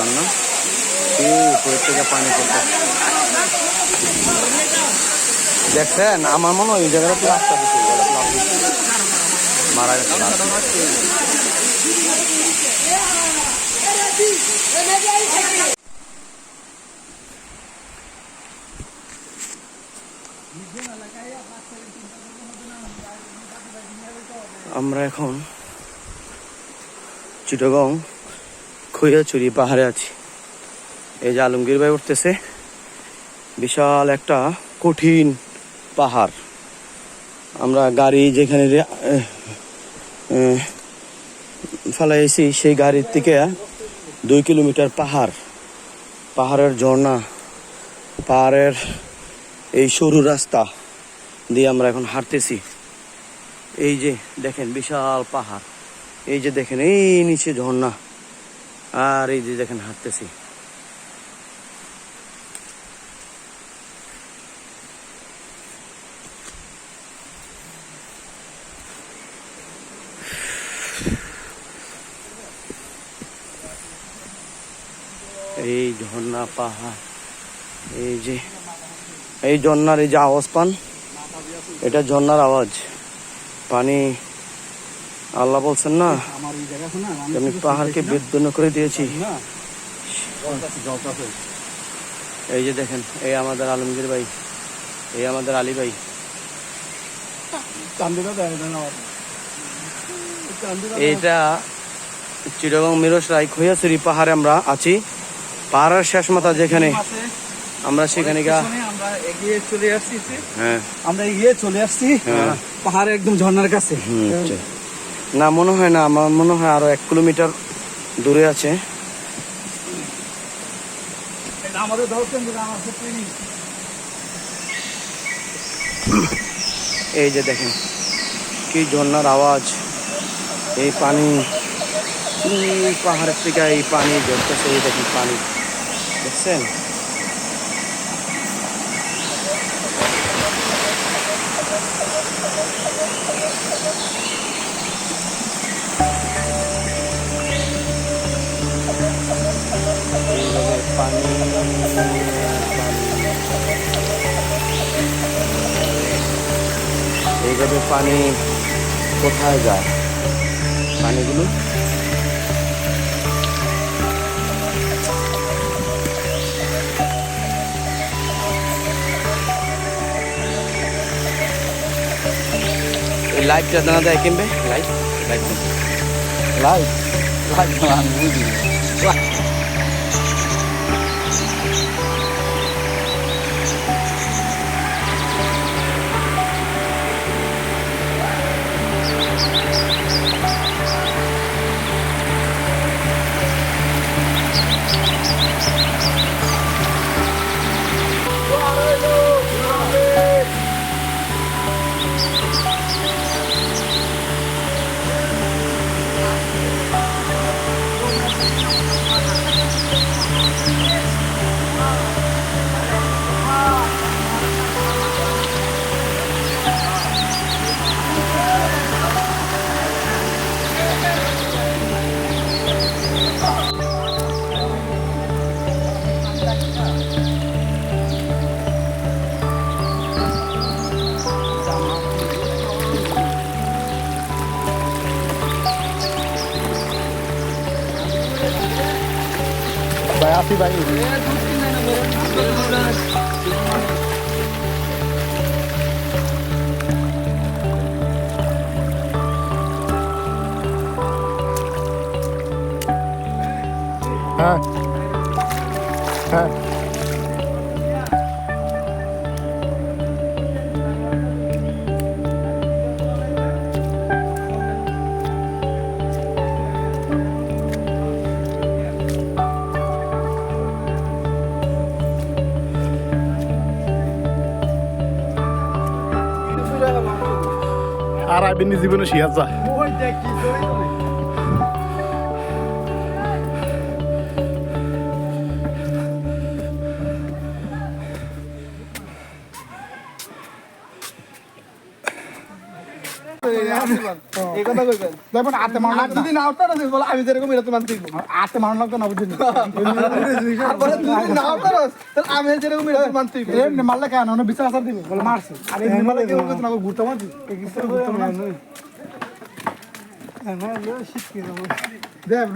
দারুণ না? উপরের থেকে পানি পড়তে দেখছেন? আমার মনে হয় ওই জায়গাটা প্লাস্টার দিচ্ছে, মারা গেছে। আমরা এখন চিটাগং খৈয়াছড়ি পাহাড়ে আছি। এই যে আলমগীর ভাই উঠতেছে, বিশাল একটা কঠিন পাহাড়। আমরা গাড়ি যেখানে ফেলাইছি সেই গাড়ির থেকে 2 কিলোমিটার পাহাড়ের ঝর্ণা, পাহাড়ের এই সরু রাস্তা দিয়ে আমরা এখন হাঁটতেছি। এই যে দেখেন বিশাল পাহাড়, এই যে দেখেন এই নিচে ঝর্ণা, আর এই যে দেখেন হাঁটতেছি। এই ঝর্ণা পাহাড়, এই যে এই ঝর্ণার এই যে আওয়াজ পান, এটা ঝর্ণার আওয়াজ। পানি আল্লাহ বলছেন না আমি পাহাড়কে বিদ্যুৎ করে দিয়েছি। এই যে দেখেন, এই আমাদের আলমগীর ভাই, এই আমাদের আলী ভাই। এইটা চিটাগং মিরসরাই খৈয়াছড়ি পাহাড়ে আমরা আছি। পাহাড়ের শেষ মাথা যেখানে, আমরা সেখানে আমরা এগিয়ে চলে আসছি। হ্যাঁ, আমরা এগিয়ে চলে আসছি পাহাড়ে, একদম ঝর্ণার কাছে। না মনে হয় না, আমার মনে হয় আরো 1 কিলোমিটার দূরে আছে। এই যে দেখেন কি ঝর্ণার আওয়াজ, এই পানি পাহাড়ের থেকে এই পানি ঝরতেছে। এই দেখেন পানি, দেখছেন? এইভাবে পানি কোথায় যায়? পানিগুলো লাইটটা দানা দেয় কিনবে, light light light light Así va a ir. আর আইবিনি জীবনে শিয়া যা এই কথা কইবেন দেখুন আতে মারলাম আর যদি না উঠতা না বলে আমি যেরকম এরকম মানতে আতে মারলাম তো না বুঝছেন আর বলে যদি না উঠতা তাহলে আমি যেরকম এরকম মানতে এমনি মারলে কেন ওনা বিচার আসার দিবে বলে মারছে আর এমনি মারলে কেউ কিছু না ঘুরতে মারছি এই কিছু ঘুরতে মারছি দেখ